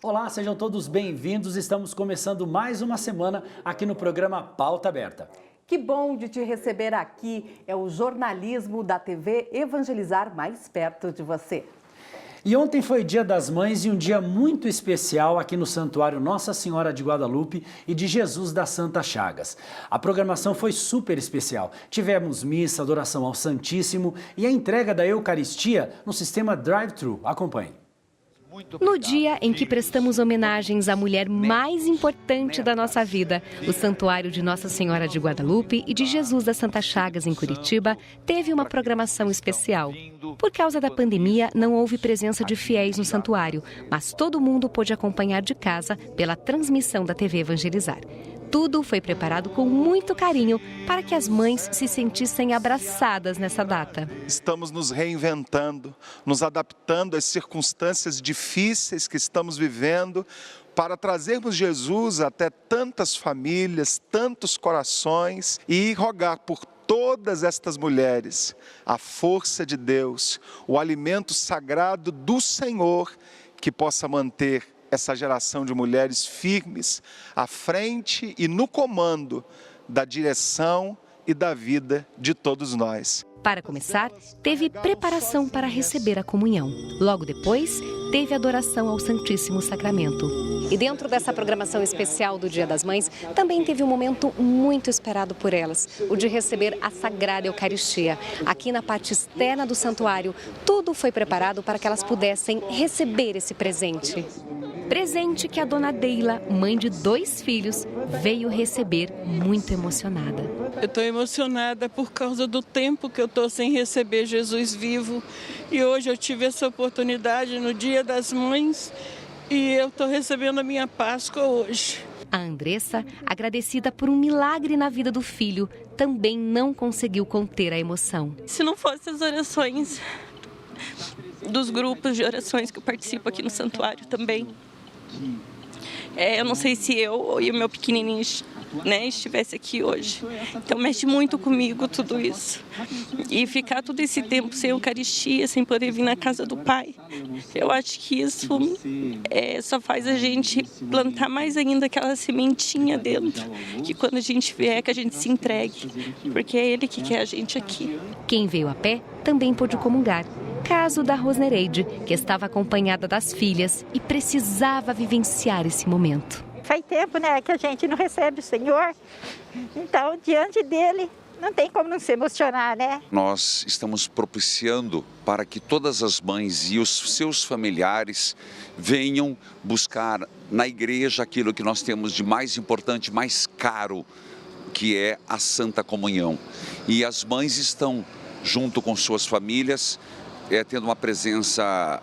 Olá, sejam todos bem-vindos. Estamos começando mais uma semana aqui no programa Pauta Aberta. Que bom de te receber aqui. É o jornalismo da TV Evangelizar mais perto de você. E ontem foi Dia das Mães e um dia muito especial aqui no Santuário Nossa Senhora de Guadalupe e de Jesus das Santas Chagas. A programação foi super especial. Tivemos missa, adoração ao Santíssimo e a entrega da Eucaristia no sistema Drive-Thru. Acompanhe. No dia em que prestamos homenagens à mulher mais importante da nossa vida, o Santuário de Nossa Senhora de Guadalupe e de Jesus das Santas Chagas, em Curitiba, teve uma programação especial. Por causa da pandemia, não houve presença de fiéis no santuário, mas todo mundo pôde acompanhar de casa pela transmissão da TV Evangelizar. Tudo foi preparado com muito carinho para que as mães se sentissem abraçadas nessa data. Estamos nos reinventando, nos adaptando às circunstâncias difíceis que estamos vivendo para trazermos Jesus até tantas famílias, tantos corações e rogar por todas estas mulheres a força de Deus, o alimento sagrado do Senhor que possa manter essa geração de mulheres firmes à frente e no comando da direção e da vida de todos nós. Para começar, teve preparação para receber a comunhão. Logo depois, teve adoração ao Santíssimo Sacramento. E dentro dessa programação especial do Dia das Mães, também teve um momento muito esperado por elas, o de receber a Sagrada Eucaristia. Aqui na parte externa do santuário, tudo foi preparado para que elas pudessem receber esse presente. Presente que a dona Deila, mãe de 2 filhos, veio receber muito emocionada. Eu estou emocionada por causa do tempo que eu estou sem receber Jesus vivo. E hoje eu tive essa oportunidade no Dia das Mães e eu estou recebendo a minha Páscoa hoje. A Andressa, agradecida por um milagre na vida do filho, também não conseguiu conter a emoção. Se não fossem as orações dos grupos de orações que eu participo aqui no santuário também, eu não sei se eu e o meu pequenininho estivesse aqui hoje. Então mexe muito comigo tudo isso. E ficar todo esse tempo sem Eucaristia, sem poder vir na casa do Pai, eu acho que isso só faz a gente plantar mais ainda aquela sementinha dentro, que quando a gente vier, que a gente se entregue, porque é Ele que quer a gente aqui. Quem veio a pé também pôde comungar. Caso da Rosnereide, que estava acompanhada das filhas e precisava vivenciar esse momento. Faz tempo, que a gente não recebe o Senhor, então diante dele não tem como não se emocionar, Nós estamos propiciando para que todas as mães e os seus familiares venham buscar na igreja aquilo que nós temos de mais importante, mais caro, que é a Santa Comunhão. E as mães estão, junto com suas famílias, tendo uma presença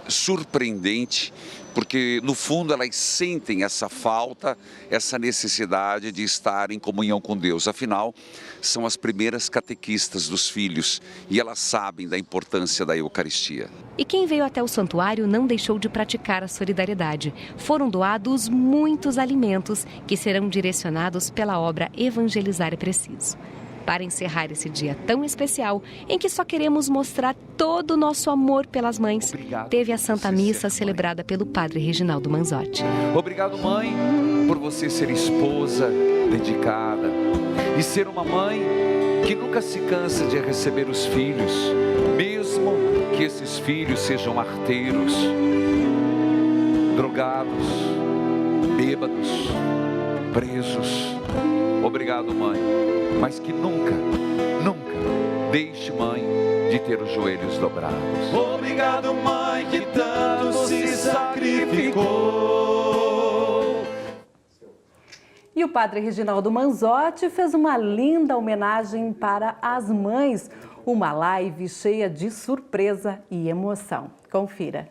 surpreendente, porque no fundo elas sentem essa falta, essa necessidade de estar em comunhão com Deus. Afinal, são as primeiras catequistas dos filhos e elas sabem da importância da Eucaristia. E quem veio até o santuário não deixou de praticar a solidariedade. Foram doados muitos alimentos que serão direcionados pela obra Evangelizar é Preciso. Para encerrar esse dia tão especial, em que só queremos mostrar todo o nosso amor pelas mães, teve a Santa Missa celebrada pelo Padre Reginaldo Manzotti. Obrigado, mãe, por você ser esposa dedicada e ser uma mãe que nunca se cansa de receber os filhos, mesmo que esses filhos sejam arteiros, drogados, bêbados, presos. Obrigado, mãe, mas que nunca deixe, mãe, de ter os joelhos dobrados. Obrigado, mãe, que tanto se sacrificou. E o Padre Reginaldo Manzotti fez uma linda homenagem para as mães. Uma live cheia de surpresa e emoção. Confira.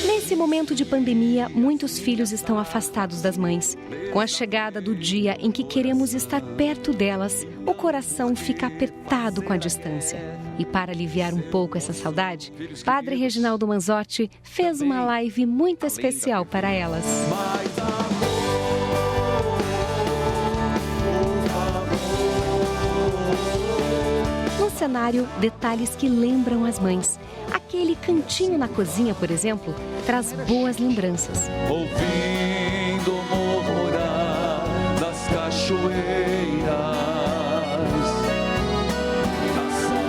Nesse momento de pandemia, muitos filhos estão afastados das mães. Com a chegada do dia em que queremos estar perto delas, o coração fica apertado com a distância. E para aliviar um pouco essa saudade, Padre Reginaldo Manzotti fez uma live muito especial para elas. No cenário, detalhes que lembram as mães. Aquele cantinho na cozinha, por exemplo, traz boas lembranças. Ouvindo murmurar das cachoeiras.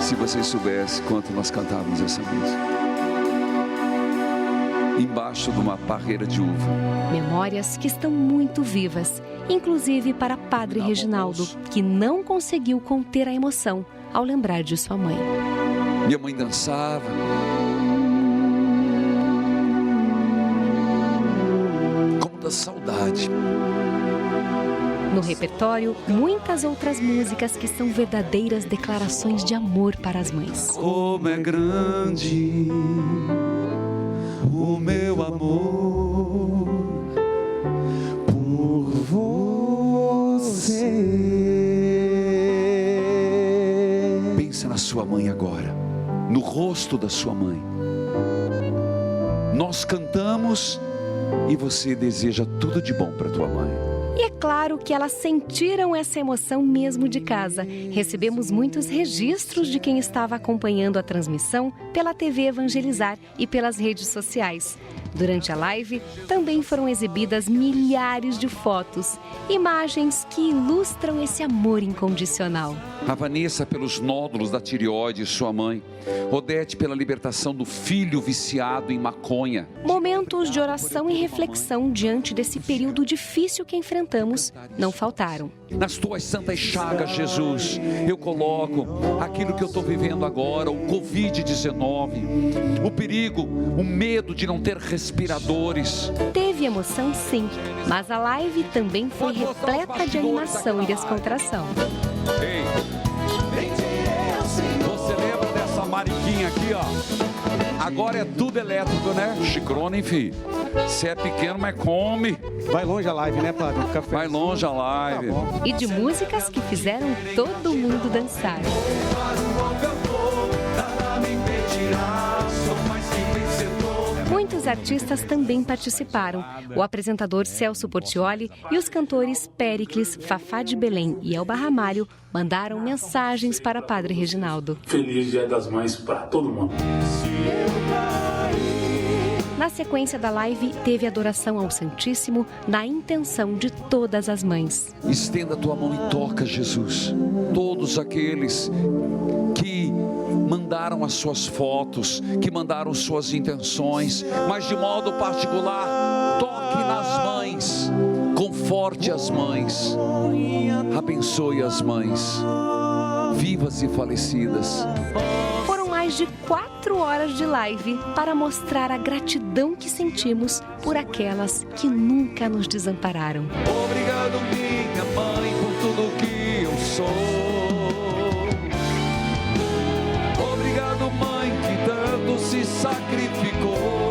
Se vocês soubessem quanto nós cantávamos essa música. Embaixo de uma parreira de uva. Memórias que estão muito vivas, inclusive para Padre Reginaldo, que não conseguiu conter a emoção ao lembrar de sua mãe. Minha mãe dançava. Como da saudade. No repertório, muitas outras músicas que são verdadeiras declarações de amor para as mães. Como é grande o meu amor por você. Pensa na sua mãe agora, no rosto da sua mãe. Nós cantamos e você deseja tudo de bom para tua mãe. E é claro que elas sentiram essa emoção mesmo de casa. Recebemos muitos registros de quem estava acompanhando a transmissão pela TV Evangelizar e pelas redes sociais. Durante a live, também foram exibidas milhares de fotos, imagens que ilustram esse amor incondicional. A Vanessa pelos nódulos da tireoide, sua mãe. Odete pela libertação do filho viciado em maconha. Momentos de oração e reflexão diante desse período difícil que enfrentamos não faltaram. Nas tuas santas chagas, Jesus, eu coloco aquilo que eu estou vivendo agora, o Covid-19, o perigo, o medo de não ter respiradores. Teve emoção sim, mas a live também foi repleta de animação e descontração. Ei, você lembra dessa mariquinha aqui, ó? Agora é tudo elétrico, né? Chicrone, enfim. Se é pequeno, mas come. Vai longe a live, né, Padre? Um café. Vai longe a live. E de músicas que fizeram todo mundo dançar. Muitos artistas também participaram. O apresentador Celso Portiolli e os cantores Péricles, Fafá de Belém e Elba Ramalho mandaram mensagens para Padre Reginaldo. Feliz Dia das Mães para todo mundo. Na sequência da live, teve adoração ao Santíssimo na intenção de todas as mães. Estenda a tua mão e toca, Jesus. Todos aqueles que mandaram as suas fotos, que mandaram suas intenções, mas de modo particular, toque nas mães, conforte as mães, abençoe as mães, vivas e falecidas. Foram mais de 4 horas de live para mostrar a gratidão que sentimos por aquelas que nunca nos desampararam. Obrigado, minha mãe, por tudo que eu sou. Obrigado, mãe, que tanto se sacrificou.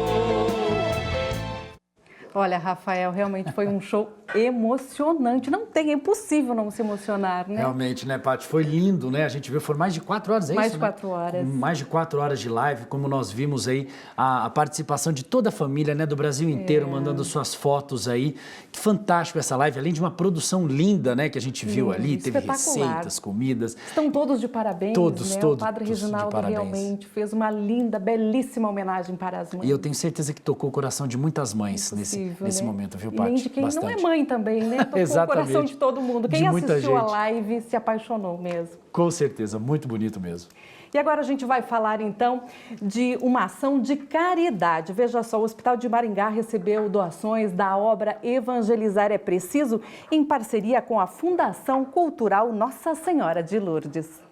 Olha, Rafael, realmente foi um show emocionante. Não tem, é impossível não se emocionar, né? Realmente, né, Paty? Foi lindo, né? A gente viu, foram mais de 4 horas, é mais isso, de 4 horas. Mais de 4 horas de live, como nós vimos aí a participação de toda a família, né, do Brasil inteiro, mandando suas fotos aí. Que fantástico essa live, além de uma produção linda, né, que a gente viu ali. Teve receitas, comidas. Estão todos de parabéns, todos, né? Todos, o Padre Reginaldo realmente fez uma linda, belíssima homenagem para as mães. E eu tenho certeza que tocou o coração de muitas mães nesse momento, viu, Paty? E nem de quem não é mãe também, né? Tocou o coração de todo mundo. Quem assistiu a live se apaixonou mesmo. Com certeza, muito bonito mesmo. E agora a gente vai falar então de uma ação de caridade. Veja só, o Hospital de Maringá recebeu doações da obra Evangelizar é Preciso, em parceria com a Fundação Cultural Nossa Senhora de Lourdes.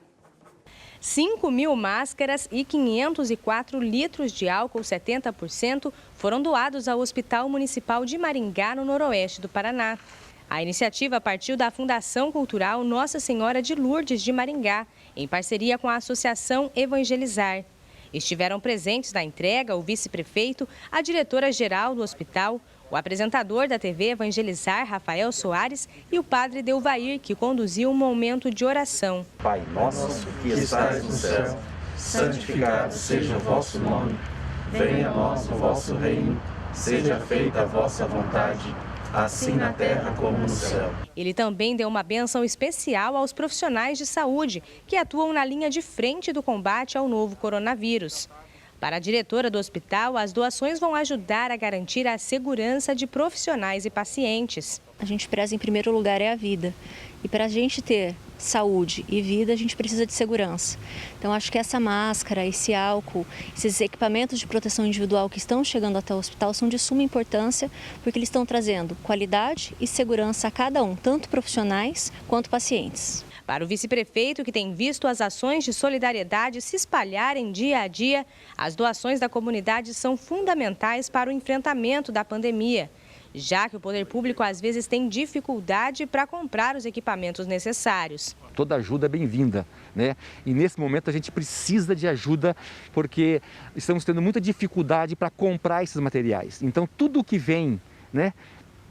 5.000 máscaras e 504 litros de álcool 70% foram doados ao Hospital Municipal de Maringá, no noroeste do Paraná. A iniciativa partiu da Fundação Cultural Nossa Senhora de Lourdes de Maringá, em parceria com a Associação Evangelizar. Estiveram presentes na entrega o vice-prefeito, a diretora-geral do hospital, o apresentador da TV Evangelizar, Rafael Soares, e o padre Delvair, que conduziu um momento de oração. Pai nosso, que estais no céu, santificado seja o vosso nome. Venha a nós o vosso reino, seja feita a vossa vontade, assim na terra como no céu. Ele também deu uma bênção especial aos profissionais de saúde que atuam na linha de frente do combate ao novo coronavírus. Para a diretora do hospital, as doações vão ajudar a garantir a segurança de profissionais e pacientes. A gente preza em primeiro lugar é a vida. E para a gente ter saúde e vida, a gente precisa de segurança. Então, acho que essa máscara, esse álcool, esses equipamentos de proteção individual que estão chegando até o hospital são de suma importância, porque eles estão trazendo qualidade e segurança a cada um, tanto profissionais quanto pacientes. Para o vice-prefeito, que tem visto as ações de solidariedade se espalharem dia a dia, as doações da comunidade são fundamentais para o enfrentamento da pandemia, já que o poder público às vezes tem dificuldade para comprar os equipamentos necessários. Toda ajuda é bem-vinda, né? E nesse momento a gente precisa de ajuda porque estamos tendo muita dificuldade para comprar esses materiais. Então tudo que vem, né,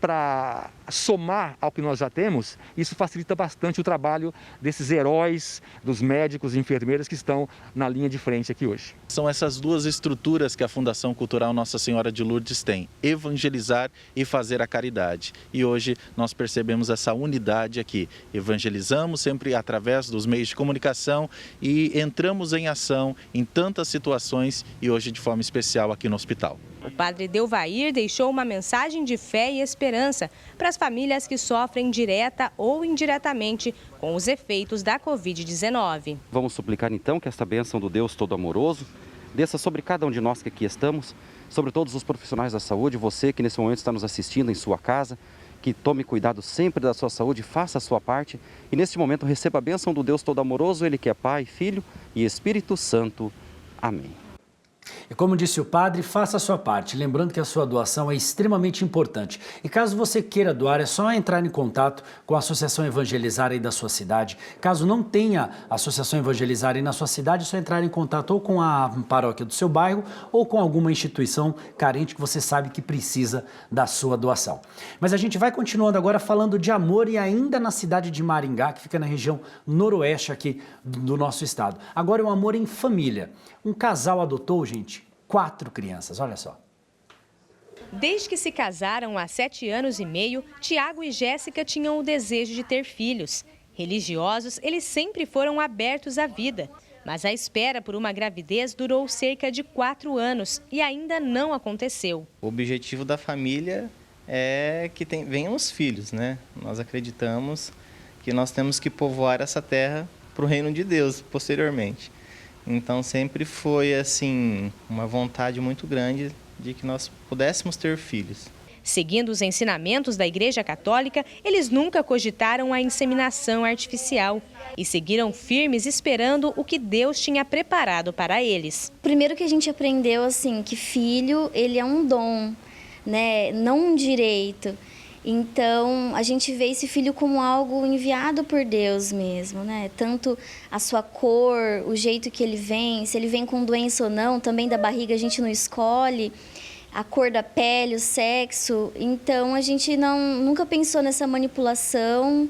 para somar ao que nós já temos, isso facilita bastante o trabalho desses heróis, dos médicos e enfermeiras que estão na linha de frente aqui hoje. São essas duas estruturas que a Fundação Cultural Nossa Senhora de Lourdes tem: evangelizar e fazer a caridade. E hoje nós percebemos essa unidade aqui. Evangelizamos sempre através dos meios de comunicação e entramos em ação em tantas situações e hoje de forma especial aqui no hospital. O padre Delvair deixou uma mensagem de fé e esperança para as famílias que sofrem direta ou indiretamente com os efeitos da Covid-19. Vamos suplicar então que esta bênção do Deus Todo-Amoroso desça sobre cada um de nós que aqui estamos, sobre todos os profissionais da saúde, você que nesse momento está nos assistindo em sua casa, que tome cuidado sempre da sua saúde, faça a sua parte e neste momento receba a bênção do Deus Todo-Amoroso, Ele que é Pai, Filho e Espírito Santo. Amém. E como disse o padre, faça a sua parte, lembrando que a sua doação é extremamente importante. E caso você queira doar, é só entrar em contato com a Associação Evangelizar aí da sua cidade. Caso não tenha Associação Evangelizar aí na sua cidade, é só entrar em contato ou com a paróquia do seu bairro ou com alguma instituição carente que você sabe que precisa da sua doação. Mas a gente vai continuando agora falando de amor e ainda na cidade de Maringá, que fica na região noroeste aqui do nosso estado. Agora é um amor em família. Um casal adotou, gente, 4 crianças, olha só. Desde que se casaram há 7 anos e meio, Tiago e Jéssica tinham o desejo de ter filhos. Religiosos, eles sempre foram abertos à vida. Mas a espera por uma gravidez durou cerca de 4 anos e ainda não aconteceu. O objetivo da família é que venham os filhos, né? Nós acreditamos que nós temos que povoar essa terra para o reino de Deus posteriormente. Então sempre foi assim uma vontade muito grande de que nós pudéssemos ter filhos. Seguindo os ensinamentos da Igreja Católica, eles nunca cogitaram a inseminação artificial e seguiram firmes esperando o que Deus tinha preparado para eles. Primeiro que a gente aprendeu assim que filho, ele é um dom, né, não um direito. Então, a gente vê esse filho como algo enviado por Deus mesmo, né? Tanto a sua cor, o jeito que ele vem, se ele vem com doença ou não, também da barriga a gente não escolhe, a cor da pele, o sexo. Então, a gente nunca pensou nessa manipulação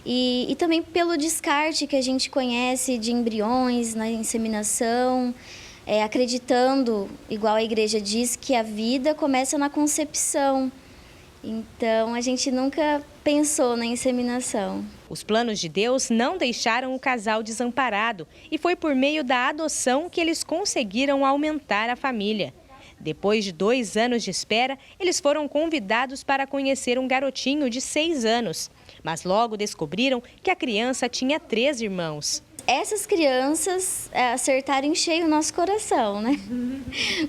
e também pelo descarte que a gente conhece de embriões na inseminação, acreditando, igual a igreja diz, que a vida começa na concepção. Então, a gente nunca pensou na inseminação. Os planos de Deus não deixaram o casal desamparado e foi por meio da adoção que eles conseguiram aumentar a família. Depois de 2 anos de espera, eles foram convidados para conhecer um garotinho de 6 anos. Mas logo descobriram que a criança tinha 3 irmãos. Essas crianças acertaram em cheio o nosso coração, né?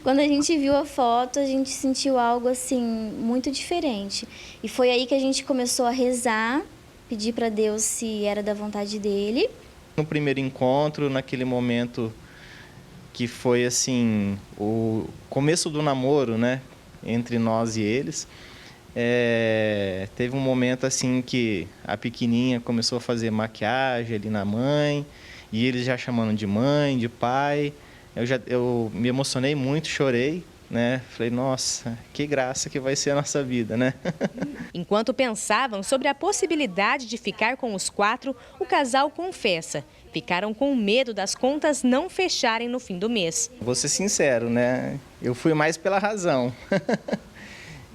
Quando a gente viu a foto, a gente sentiu algo assim muito diferente. E foi aí que a gente começou a rezar, pedir para Deus se era da vontade dele. No primeiro encontro, naquele momento que foi assim o começo do namoro, né, entre nós e eles, teve um momento assim que a pequenininha começou a fazer maquiagem ali na mãe, e eles já chamando de mãe, de pai. Eu me emocionei muito, chorei, né? Falei, nossa, que graça que vai ser a nossa vida, né? Enquanto pensavam sobre a possibilidade de ficar com os 4, o casal confessa: ficaram com medo das contas não fecharem no fim do mês. Vou ser sincero, né? Eu fui mais pela razão.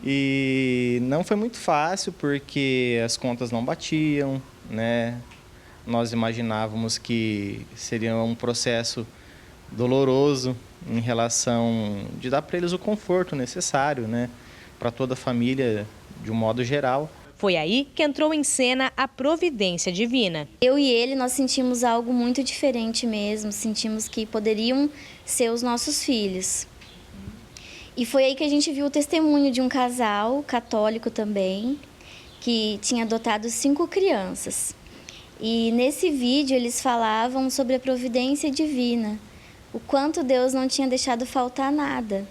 E não foi muito fácil porque as contas não batiam, né? Nós imaginávamos que seria um processo doloroso em relação de dar para eles o conforto necessário, né, para toda a família de um modo geral. Foi aí que entrou em cena a providência divina. Eu e ele, nós sentimos algo muito diferente mesmo, sentimos que poderiam ser os nossos filhos. E foi aí que a gente viu o testemunho de um casal católico também, que tinha adotado 5 crianças. E nesse vídeo eles falavam sobre a providência divina, o quanto Deus não tinha deixado faltar nada,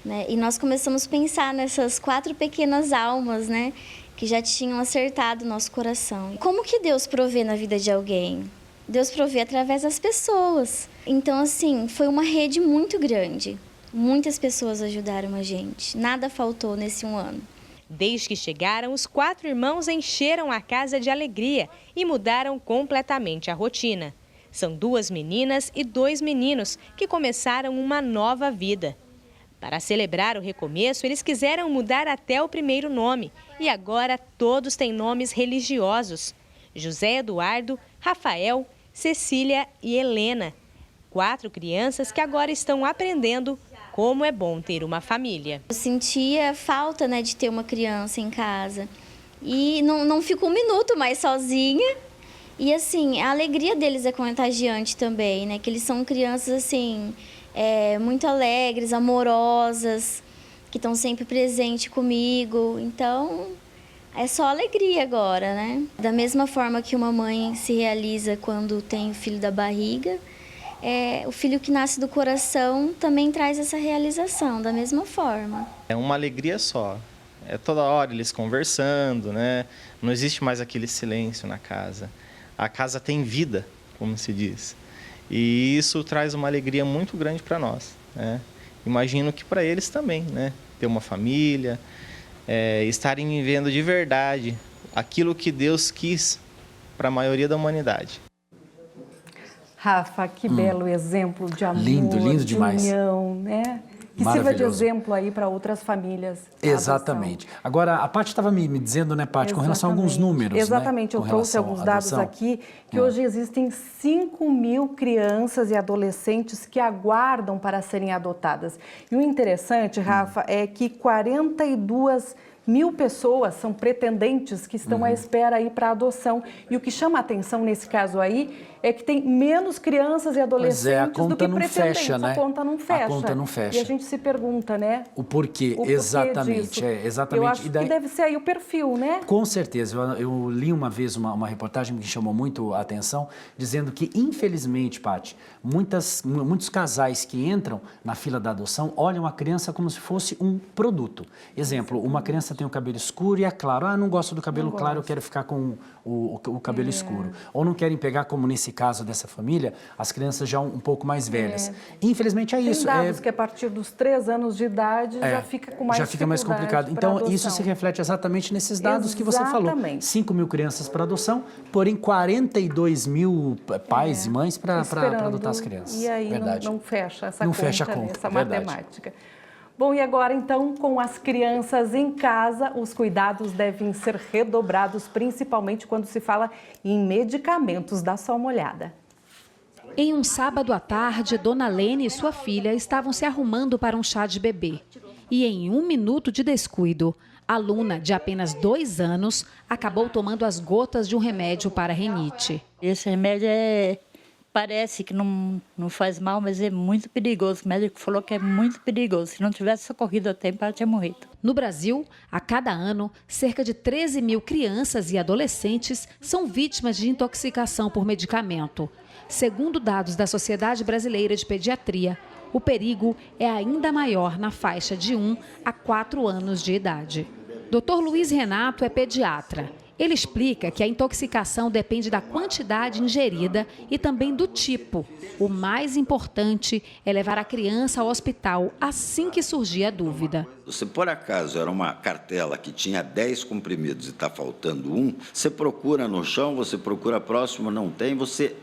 né? E nós começamos a pensar nessas 4 pequenas almas, né, que já tinham acertado o nosso coração. Como que Deus provê na vida de alguém? Deus provê através das pessoas. Então, assim, foi uma rede muito grande. Muitas pessoas ajudaram a gente. Nada faltou nesse 1 ano. Desde que chegaram, os 4 irmãos encheram a casa de alegria e mudaram completamente a rotina. São 2 meninas e 2 meninos que começaram uma nova vida. Para celebrar o recomeço, eles quiseram mudar até o primeiro nome. E agora todos têm nomes religiosos. José Eduardo, Rafael, Cecília e Helena. 4 crianças que agora estão aprendendo como é bom ter uma família. Eu sentia falta, né, de ter uma criança em casa. E não fico um minuto mais sozinha. E assim, a alegria deles é contagiante também, né? Que eles são crianças assim, muito alegres, amorosas, que estão sempre presentes comigo. Então, é só alegria agora, né? Da mesma forma que uma mãe se realiza quando tem o filho da barriga, o filho que nasce do coração também traz essa realização, da mesma forma. É uma alegria só. É toda hora eles conversando, né? Não existe mais aquele silêncio na casa. A casa tem vida, como se diz. E isso traz uma alegria muito grande para nós, né? Imagino que para eles também, né? Ter uma família, estarem vivendo de verdade aquilo que Deus quis para a maioria da humanidade. Rafa, que belo exemplo de amor, lindo de demais. união, né? Que sirva de exemplo aí para outras famílias. Exatamente. Agora, a Paty estava me dizendo, né, Paty, com relação a alguns números. Exatamente, né, eu trouxe alguns dados aqui, que hoje existem 5.000 crianças e adolescentes que aguardam para serem adotadas. E o interessante, Rafa, é que 42.000 pessoas são pretendentes que estão à espera aí para adoção. E o que chama a atenção nesse caso aí é que tem menos crianças e adolescentes do que pretendentes. Fecha, né? A conta não fecha. A conta não fecha. E a gente se pergunta, né? O porquê, o porquê exatamente. Disso. Exatamente. Eu acho que deve ser aí o perfil, né? Com certeza. Eu li uma vez uma reportagem que chamou muito a atenção, dizendo que, infelizmente, Paty, muitos casais que entram na fila da adoção olham a criança como se fosse um produto. Exemplo, uma criança tem o cabelo escuro e é claro, não gosto do cabelo claro, eu quero ficar com o cabelo escuro. Ou não querem pegar, como nesse caso dessa família, as crianças já um pouco mais velhas. Infelizmente é isso. Tem dados que a partir dos 3 anos de idade já fica com mais já fica mais complicado. Então, isso se reflete exatamente nesses dados que você falou. 5.000 crianças para adoção, porém 42.000 pais e mães para adotar as crianças. E aí não fecha essa conta, fecha a conta, essa matemática. Bom, e agora então, com as crianças em casa, os cuidados devem ser redobrados, principalmente quando se fala em medicamentos. Dá só uma olhada. Em um sábado à tarde, Dona Lene e sua filha estavam se arrumando para um chá de bebê. E em 1 minuto de descuido, a Luna, de apenas 2 anos, acabou tomando as gotas de um remédio para rinite. Esse remédio parece que não faz mal, mas é muito perigoso. O médico falou que é muito perigoso. Se não tivesse socorrido a tempo, ela tinha morrido. No Brasil, a cada ano, cerca de 13.000 crianças e adolescentes são vítimas de intoxicação por medicamento. Segundo dados da Sociedade Brasileira de Pediatria, o perigo é ainda maior na faixa de 1 a 4 anos de idade. Dr. Luiz Renato é pediatra. Ele explica que a intoxicação depende da quantidade ingerida e também do tipo. O mais importante é levar a criança ao hospital assim que surgir a dúvida. Se por acaso era uma cartela que tinha 10 comprimidos e está faltando 1, você procura no chão, você procura próximo, não tem, você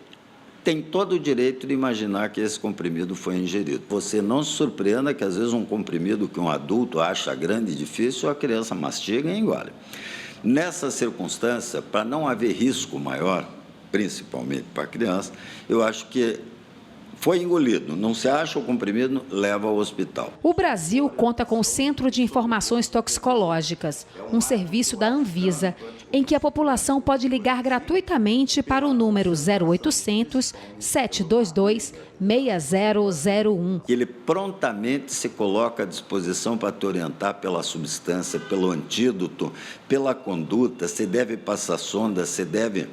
tem todo o direito de imaginar que esse comprimido foi ingerido. Você não se surpreenda que às vezes um comprimido que um adulto acha grande e difícil, a criança mastiga e engole. Nessa circunstância, para não haver risco maior, principalmente para a criança, eu acho que Foi engolido, não se acha o comprimido, leva ao hospital. O Brasil conta com o Centro de Informações Toxicológicas, um serviço da Anvisa, em que a população pode ligar gratuitamente para o número 0800 722 6001. Ele prontamente se coloca à disposição para te orientar pela substância, pelo antídoto, pela conduta. Você deve passar sonda, você deve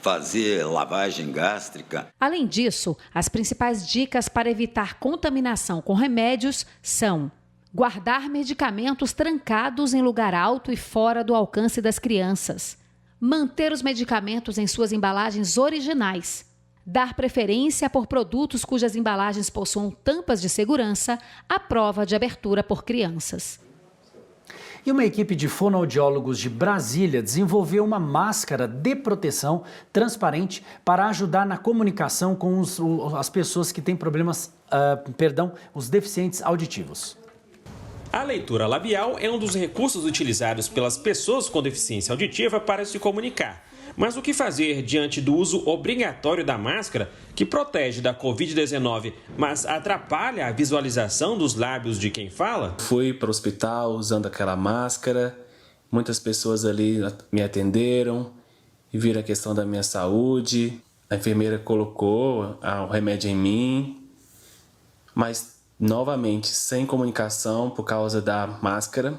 fazer lavagem gástrica. Além disso, as principais dicas para evitar contaminação com remédios são: guardar medicamentos trancados em lugar alto e fora do alcance das crianças, manter os medicamentos em suas embalagens originais, dar preferência por produtos cujas embalagens possuam tampas de segurança à prova de abertura por crianças. E uma equipe de fonoaudiólogos de Brasília desenvolveu uma máscara de proteção transparente para ajudar na comunicação com as pessoas que têm problemas, os deficientes auditivos. A leitura labial é um dos recursos utilizados pelas pessoas com deficiência auditiva para se comunicar. Mas o que fazer diante do uso obrigatório da máscara, que protege da Covid-19, mas atrapalha a visualização dos lábios de quem fala? Fui para o hospital usando aquela máscara, muitas pessoas ali me atenderam e viram a questão da minha saúde. A enfermeira colocou o remédio em mim, mas novamente sem comunicação por causa da máscara.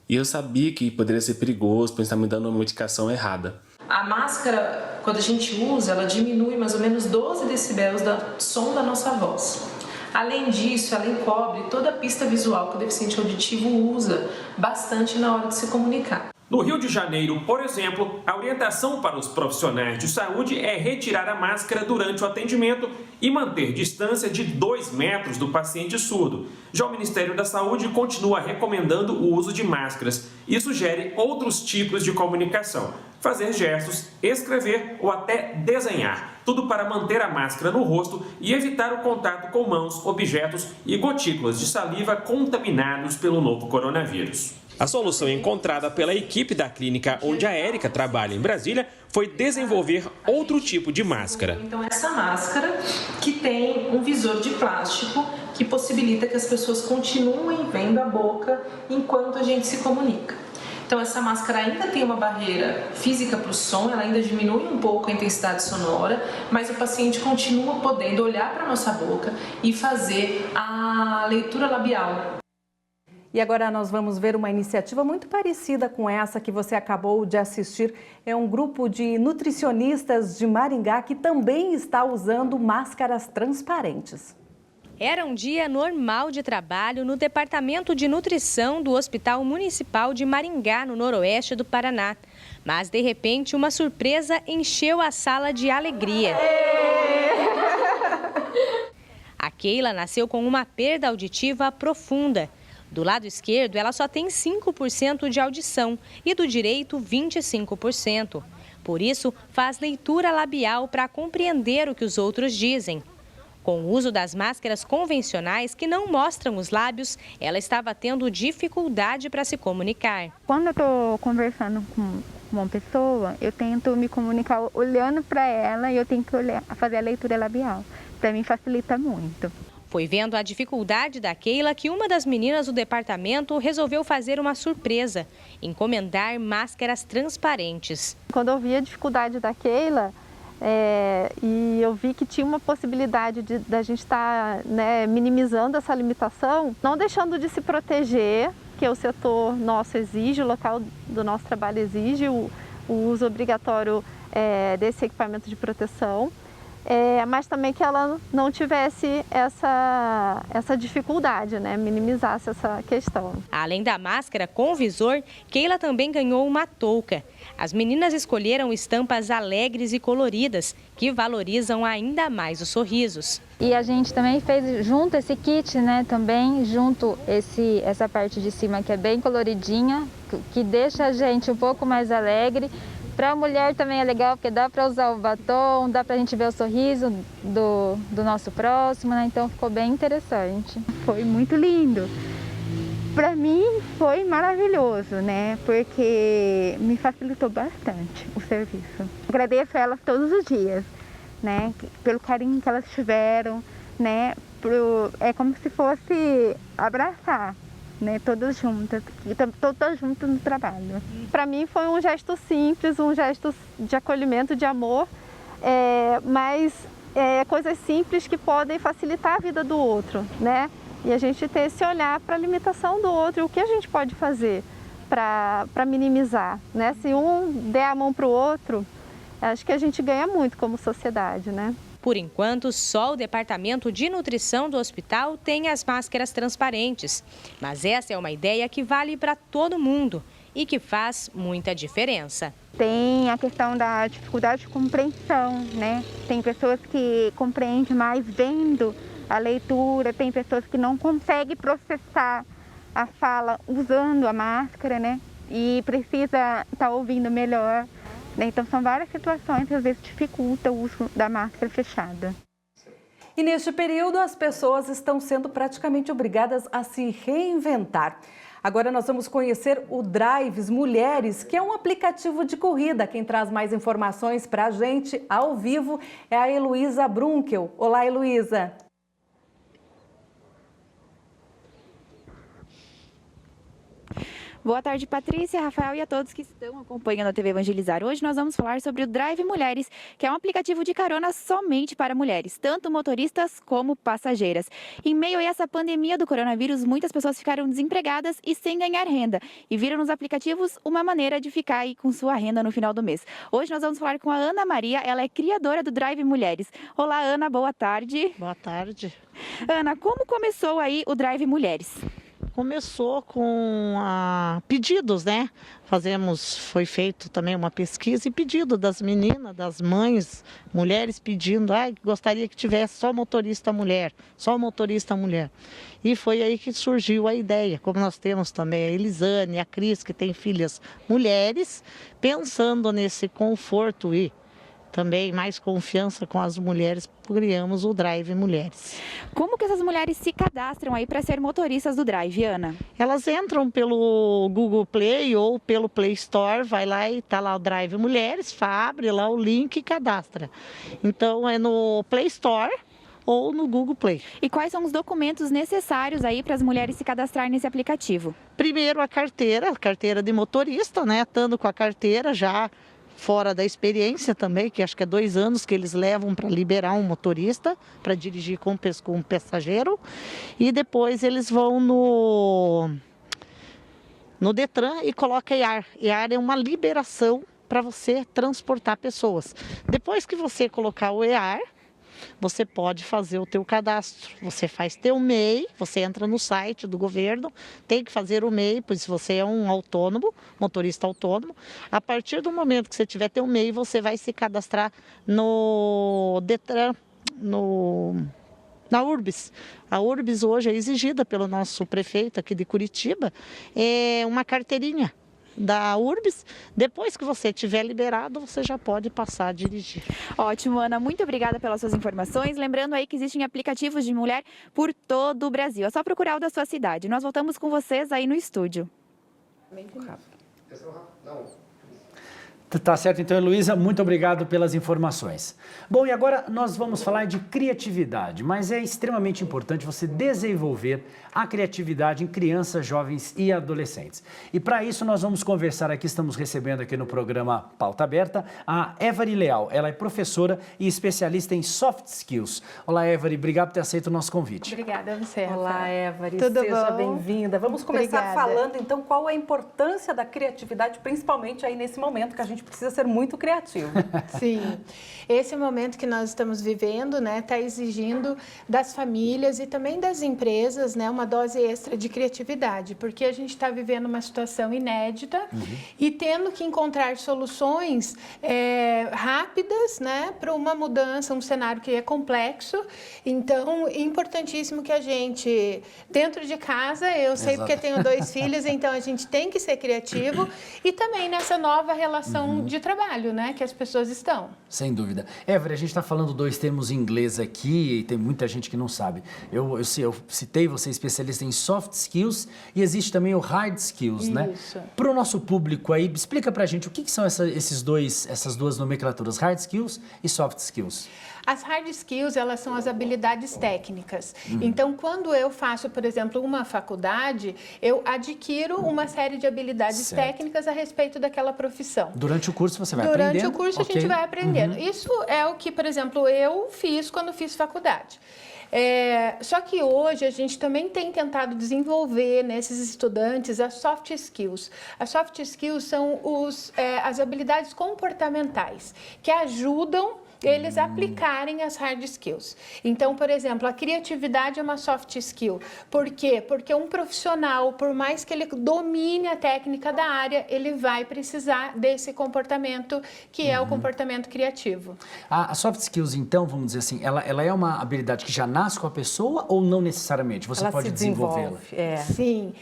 E eu sabia que poderia ser perigoso, pois estava me dando uma medicação errada. A máscara, quando a gente usa, ela diminui mais ou menos 12 decibéis do som da nossa voz. Além disso, ela encobre toda a pista visual que o deficiente auditivo usa bastante na hora de se comunicar. No Rio de Janeiro, por exemplo, a orientação para os profissionais de saúde é retirar a máscara durante o atendimento e manter distância de 2 metros do paciente surdo. Já o Ministério da Saúde continua recomendando o uso de máscaras e sugere outros tipos de comunicação: fazer gestos, escrever ou até desenhar. Tudo para manter a máscara no rosto e evitar o contato com mãos, objetos e gotículas de saliva contaminados pelo novo coronavírus. A solução encontrada pela equipe da clínica onde a Érica trabalha em Brasília foi desenvolver outro tipo de máscara. Então, essa máscara que tem um visor de plástico que possibilita que as pessoas continuem vendo a boca enquanto a gente se comunica. Então, essa máscara ainda tem uma barreira física para o som, ela ainda diminui um pouco a intensidade sonora, mas o paciente continua podendo olhar para a nossa boca e fazer a leitura labial. E agora nós vamos ver uma iniciativa muito parecida com essa que você acabou de assistir. É um grupo de nutricionistas de Maringá que também está usando máscaras transparentes. Era um dia normal de trabalho no Departamento de Nutrição do Hospital Municipal de Maringá, no noroeste do Paraná. Mas, de repente, uma surpresa encheu a sala de alegria. A Keila nasceu com uma perda auditiva profunda. Do lado esquerdo, ela só tem 5% de audição e do direito, 25%. Por isso, faz leitura labial para compreender o que os outros dizem. Com o uso das máscaras convencionais que não mostram os lábios, ela estava tendo dificuldade para se comunicar. Quando eu estou conversando com uma pessoa, eu tento me comunicar olhando para ela e eu tenho que fazer a leitura labial. Para mim facilita muito. Foi vendo a dificuldade da Keila que uma das meninas do departamento resolveu fazer uma surpresa, encomendar máscaras transparentes. Quando eu vi a dificuldade da Keila, e eu vi que tinha uma possibilidade da gente estar minimizando essa limitação, não deixando de se proteger, que o setor nosso exige, o local do nosso trabalho exige o uso obrigatório desse equipamento de proteção. Mas também que ela não tivesse essa dificuldade, minimizasse essa questão. Além da máscara com visor, Keila também ganhou uma touca. As meninas escolheram estampas alegres e coloridas, que valorizam ainda mais os sorrisos. E a gente também fez junto esse kit, também junto essa parte de cima que é bem coloridinha, que deixa a gente um pouco mais alegre. Para a mulher também é legal, porque dá para usar o batom, dá para a gente ver o sorriso do nosso próximo, então ficou bem interessante. Foi muito lindo. Para mim foi maravilhoso, porque me facilitou bastante o serviço. Agradeço a ela todos os dias, né? Pelo carinho que elas tiveram, né? É como se fosse abraçar, né? Todas juntas no trabalho. Para mim foi um gesto simples, um gesto de acolhimento, de amor, mas coisas simples que podem facilitar a vida do outro, né? E a gente ter esse olhar para a limitação do outro e o que a gente pode fazer para minimizar, né? Se um der a mão para o outro, acho que a gente ganha muito como sociedade, né? Por enquanto, só o Departamento de Nutrição do hospital tem as máscaras transparentes. Mas essa é uma ideia que vale para todo mundo e que faz muita diferença. Tem a questão da dificuldade de compreensão, né? Tem pessoas que compreendem mais vendo a leitura, tem pessoas que não conseguem processar a fala usando a máscara, né? E precisa estar ouvindo melhor. Então, são várias situações que às vezes dificultam o uso da máscara fechada. E neste período, as pessoas estão sendo praticamente obrigadas a se reinventar. Agora nós vamos conhecer o Drives Mulheres, que é um aplicativo de corrida. Quem traz mais informações para a gente ao vivo é a Heloísa Brunkel. Olá, Heloísa. Boa tarde, Patrícia, Rafael e a todos que estão acompanhando a TV Evangelizar. Hoje nós vamos falar sobre o Drive Mulheres, que é um aplicativo de carona somente para mulheres, tanto motoristas como passageiras. Em meio a essa pandemia do coronavírus, muitas pessoas ficaram desempregadas e sem ganhar renda e viram nos aplicativos uma maneira de ficar aí com sua renda no final do mês. Hoje nós vamos falar com a Ana Maria, ela é criadora do Drive Mulheres. Olá, Ana, boa tarde. Boa tarde. Ana, como começou aí o Drive Mulheres? Começou com pedidos, né? Foi feito também uma pesquisa e pedido das meninas, das mães, mulheres pedindo, gostaria que tivesse só motorista mulher. E foi aí que surgiu a ideia, como nós temos também a Elisane, a Cris, que tem filhas mulheres, pensando nesse conforto e também mais confiança com as mulheres, criamos o Drive Mulheres. Como que essas mulheres se cadastram aí para ser motoristas do Drive, Ana? Elas entram pelo Google Play ou pelo Play Store, vai lá e tá lá o Drive Mulheres, abre lá o link e cadastra. Então é no Play Store ou no Google Play. E quais são os documentos necessários aí para as mulheres se cadastrarem nesse aplicativo? Primeiro a carteira de motorista, né? Estando com a carteira já fora da experiência também, que acho que é 2 anos que eles levam para liberar um motorista para dirigir com um passageiro. E depois eles vão no Detran e colocam EAR. EAR é uma liberação para você transportar pessoas. Depois que você colocar o EAR, você pode fazer o teu cadastro. Você faz teu MEI, você entra no site do governo, tem que fazer o MEI, pois você é um autônomo, motorista autônomo. A partir do momento que você tiver teu MEI, você vai se cadastrar no Detran, na URBS. A URBS hoje é exigida pelo nosso prefeito aqui de Curitiba, é uma carteirinha da URBS. Depois que você tiver liberado, você já pode passar a dirigir. Ótimo, Ana. Muito obrigada pelas suas informações. Lembrando aí que existem aplicativos de mulher por todo o Brasil. É só procurar o da sua cidade. Nós voltamos com vocês aí no estúdio. Tá certo, então, Heloísa, muito obrigado pelas informações. Bom, e agora nós vamos falar de criatividade, mas é extremamente importante você desenvolver a criatividade em crianças, jovens e adolescentes. E para isso nós vamos conversar aqui, estamos recebendo aqui no programa Pauta Aberta, a Every Leal. Ela é professora e especialista em soft skills. Olá, Every, obrigado por ter aceito o nosso convite. Obrigada a você. Olá, Every, Tudo seja bom? bem-vinda. Vamos começar Obrigada. falando, então, qual a importância da criatividade, principalmente aí nesse momento que a gente precisa ser muito criativo. Sim, esse momento que nós estamos vivendo, né, está exigindo das famílias e também das empresas, né, uma dose extra de criatividade, porque a gente está vivendo uma situação inédita e tendo que encontrar soluções rápidas, né, para uma mudança, um cenário que é complexo. Então, é importantíssimo que a gente, dentro de casa, eu sei porque tenho 2 filhos, então a gente tem que ser criativo e também nessa nova relação de trabalho, né, que as pessoas estão. Sem dúvida. Every, a gente está falando 2 termos em inglês aqui e tem muita gente que não sabe. Eu citei você especialista em soft skills e existe também o hard skills, né? Isso. Para o nosso público aí, explica para a gente o que são essas 2 nomenclaturas, hard skills e soft skills. As hard skills, elas são as habilidades técnicas. Então, quando eu faço, por exemplo, uma faculdade, eu adquiro uma série de habilidades técnicas a respeito daquela profissão. Durante o curso você vai aprendendo? Durante o curso a gente vai aprendendo. Isso é o que, por exemplo, eu fiz quando fiz faculdade. Só que hoje a gente também tem tentado desenvolver nesses estudantes as soft skills. As soft skills são as habilidades comportamentais que ajudam eles aplicarem as hard skills. Então, por exemplo, a criatividade é uma soft skill. Por quê? Porque um profissional, por mais que ele domine a técnica da área, ele vai precisar desse comportamento que é o comportamento criativo. A soft skills, então, vamos dizer assim, ela é uma habilidade que já nasce com a pessoa ou não necessariamente? Você pode desenvolvê-la? Sim.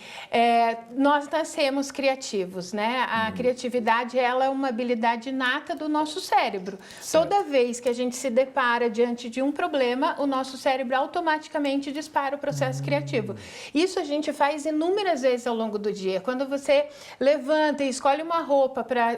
Nós nascemos criativos, né? A criatividade, ela é uma habilidade inata do nosso cérebro. Certo. Toda vez que a gente se depara diante de um problema, o nosso cérebro automaticamente dispara o processo criativo. Isso a gente faz inúmeras vezes ao longo do dia. Quando você levanta e escolhe uma roupa para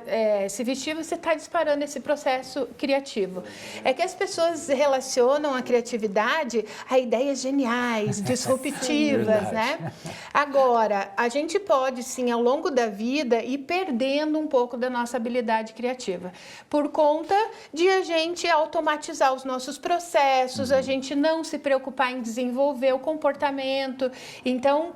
se vestir, você está disparando esse processo criativo. É que as pessoas relacionam a criatividade a ideias geniais, disruptivas, né? Agora, a gente pode, sim, ao longo da vida, ir perdendo um pouco da nossa habilidade criativa, por conta de a gente automatizar os nossos processos, a gente não se preocupar em desenvolver o comportamento. Então,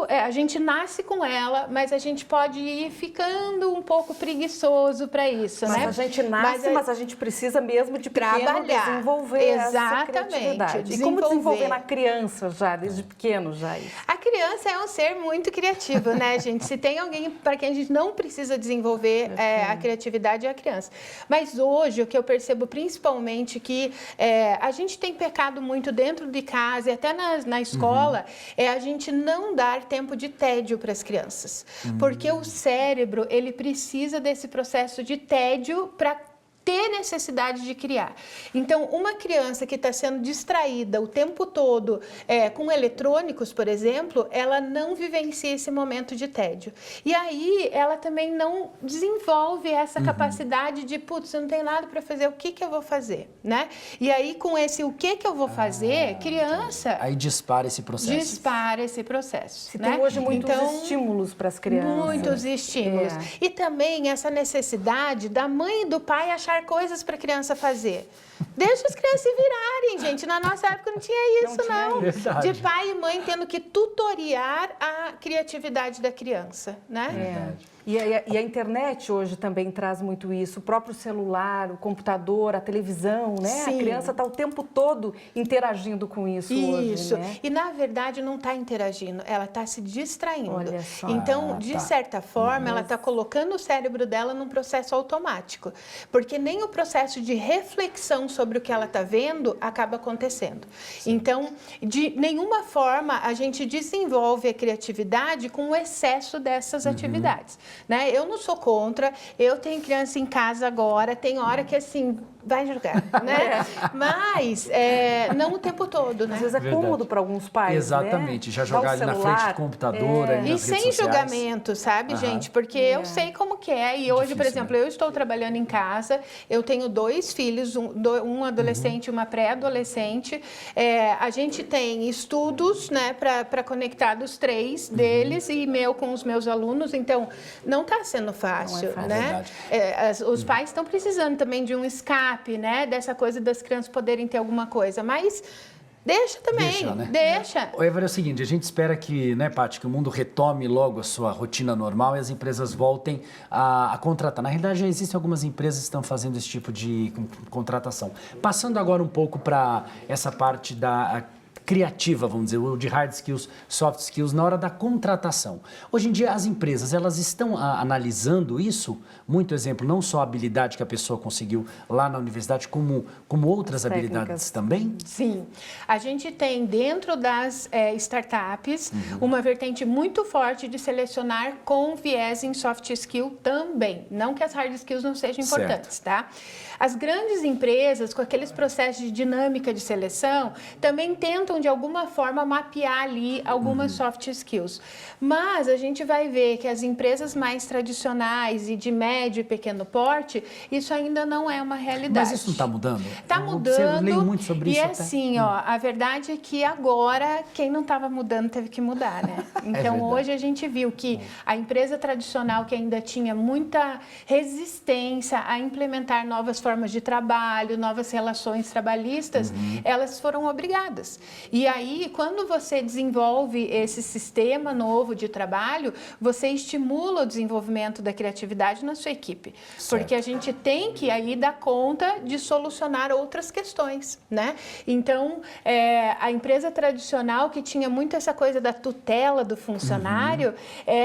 a gente nasce com ela, mas a gente pode ir ficando um pouco preguiçoso para isso, mas né? A gente nasce, mas a gente precisa mesmo de pequeno desenvolver essa criatividade. E como desenvolver na criança já, desde pequeno já isso? A criança é um ser muito criativo, né, gente? Se tem alguém para quem a gente não precisa desenvolver a criatividade, é a criança. Mas hoje, o que eu percebo principalmente que a gente tem pecado muito dentro de casa e até na escola, é a gente não dar tempo de tédio para as crianças. Porque o cérebro, ele precisa desse processo de tédio para ter necessidade de criar. Então, uma criança que está sendo distraída o tempo todo com eletrônicos, por exemplo, ela não vivencia esse momento de tédio. E aí, ela também não desenvolve essa capacidade de, putz, eu não tenho nada para fazer, o que eu vou fazer, né? E aí, com esse o que eu vou fazer, criança... Aí dispara esse processo. Dispara esse processo. Se né? tem hoje muitos estímulos para as crianças. Muitos estímulos. E também essa necessidade da mãe e do pai achar coisas para a criança fazer. Deixa as crianças se virarem, gente. Na nossa época não tinha isso, não. De pai e mãe tendo que tutoriar a criatividade da criança, né? E a internet hoje também traz muito isso. O próprio celular, o computador, a televisão, né? Sim. A criança está o tempo todo interagindo com isso hoje, Isso. Né? E, na verdade, não está interagindo. Ela está se distraindo. Olha só. Então, de certa forma, ela está colocando o cérebro dela num processo automático. Porque nem o processo de reflexão sobre o que ela está vendo acaba acontecendo. Sim. Então, de nenhuma forma a gente desenvolve a criatividade com o excesso dessas atividades. Né? Eu não sou contra, eu tenho criança em casa agora, tem hora que assim, vai jogar, né? Mas não o tempo todo, né? Às vezes é cômodo para alguns pais, exatamente, né? Já jogar ali na frente do computador, ali nas E sem redes sociais. julgamento, sabe, gente? Porque eu sei como que é. E hoje, por exemplo, eu estou trabalhando em casa, eu tenho 2 filhos, um adolescente e uma pré-adolescente. A gente tem estudos, né, para conectar dos 3 deles e meu com os meus alunos. Então, não está sendo fácil, né? Os pais estão precisando também de um escape, né? Dessa coisa das crianças poderem ter alguma coisa, mas deixa também, deixa. O Évora, é o seguinte, a gente espera que, né, Paty, que o mundo retome logo a sua rotina normal e as empresas voltem a contratar. Na realidade, já existem algumas empresas que estão fazendo esse tipo de contratação. Passando agora um pouco para essa parte da criativa, vamos dizer, o de hard skills, soft skills, na hora da contratação. Hoje em dia, as empresas, elas estão analisando isso? Muito exemplo, não só a habilidade que a pessoa conseguiu lá na universidade, como outras habilidades também? Sim. A gente tem dentro das startups uma vertente muito forte de selecionar com viés em soft skill também. Não que as hard skills não sejam importantes, tá? As grandes empresas, com aqueles processos de dinâmica de seleção, também tentam tentam, de alguma forma, mapear ali algumas soft skills. Mas a gente vai ver que as empresas mais tradicionais e de médio e pequeno porte, isso ainda não é uma realidade. Mas isso não está mudando? Está mudando. Eu leio muito sobre isso. E assim, ó, a verdade é que agora, quem não estava mudando teve que mudar, né? Então, hoje a gente viu que a empresa tradicional, que ainda tinha muita resistência a implementar novas formas de trabalho, novas relações trabalhistas, elas foram obrigadas. E aí, quando você desenvolve esse sistema novo de trabalho, você estimula o desenvolvimento da criatividade na sua equipe. Certo. Porque a gente tem que aí dar conta de solucionar outras questões, né? Então, a empresa tradicional, que tinha muito essa coisa da tutela do funcionário,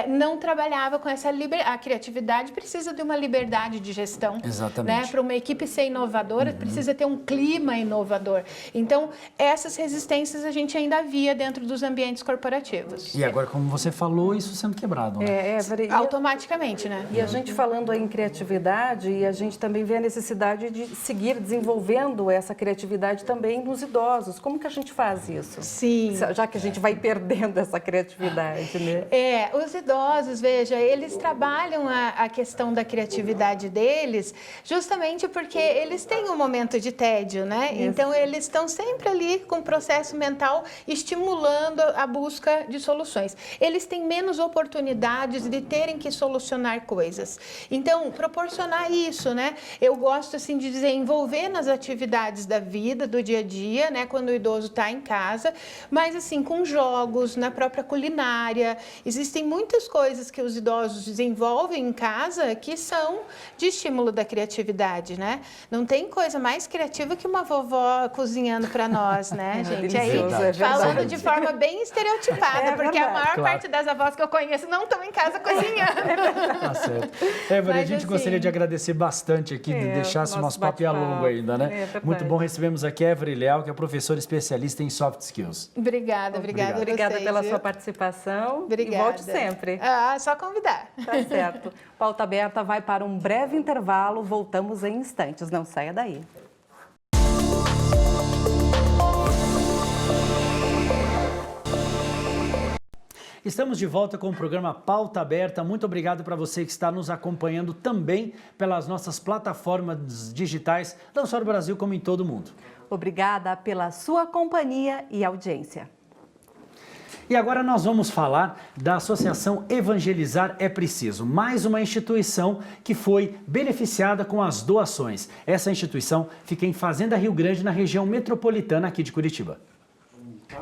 não trabalhava com essa liberdade. A criatividade precisa de uma liberdade de gestão. Exatamente. Né? Para uma equipe ser inovadora, precisa ter um clima inovador. Então, essas resistências a gente ainda via dentro dos ambientes corporativos. E agora, como você falou, isso sendo quebrado, né? Automaticamente, né? E a gente falando em criatividade, e a gente também vê a necessidade de seguir desenvolvendo essa criatividade também nos idosos. Como que a gente faz isso? Sim. Já que a gente vai perdendo essa criatividade, né? Os idosos, veja, eles trabalham a questão da criatividade deles justamente porque eles têm um momento de tédio, né? Isso. Então, eles estão sempre ali com o processo mental estimulando a busca de soluções. Eles têm menos oportunidades de terem que solucionar coisas. Então, proporcionar isso, né? Eu gosto, assim, de dizer, envolver nas atividades da vida, do dia a dia, né? Quando o idoso está em casa, mas, assim, com jogos, na própria culinária. Existem muitas coisas que os idosos desenvolvem em casa que são de estímulo da criatividade, né? Não tem coisa mais criativa que uma vovó cozinhando para nós, né, gente? Aí, falando de forma bem estereotipada, porque a maior parte das avós que eu conheço não estão em casa cozinhando. Tá certo. Évora, a gente gostaria de agradecer bastante aqui, de deixar esse nosso papo longo ainda, né? Muito bom, recebemos aqui a Évora Leal, que é professora especialista em soft skills. Obrigada pela sua participação. Obrigada. E volte sempre. Só convidar. Tá certo. Pauta Aberta vai para um breve intervalo, voltamos em instantes, não saia daí. Estamos de volta com o programa Pauta Aberta. Muito obrigado para você que está nos acompanhando também pelas nossas plataformas digitais, não só no Brasil, como em todo o mundo. Obrigada pela sua companhia e audiência. E agora nós vamos falar da Associação Evangelizar é Preciso, mais uma instituição que foi beneficiada com as doações. Essa instituição fica em Fazenda Rio Grande, na região metropolitana aqui de Curitiba.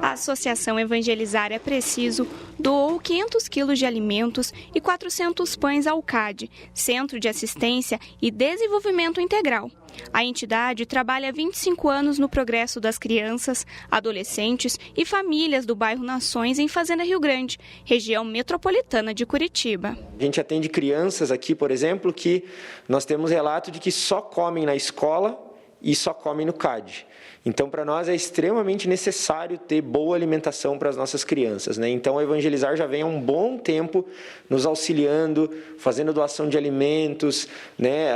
A Associação Evangelizar é Preciso doou 500 quilos de alimentos e 400 pães ao CAD, Centro de Assistência e Desenvolvimento Integral. A entidade trabalha há 25 anos no progresso das crianças, adolescentes e famílias do bairro Nações, em Fazenda Rio Grande, região metropolitana de Curitiba. A gente atende crianças aqui, por exemplo, que nós temos relato de que só comem na escola e só comem no CAD. Então, para nós é extremamente necessário ter boa alimentação para as nossas crianças, né? Então, a Evangelizar já vem há um bom tempo nos auxiliando, fazendo doação de alimentos, né?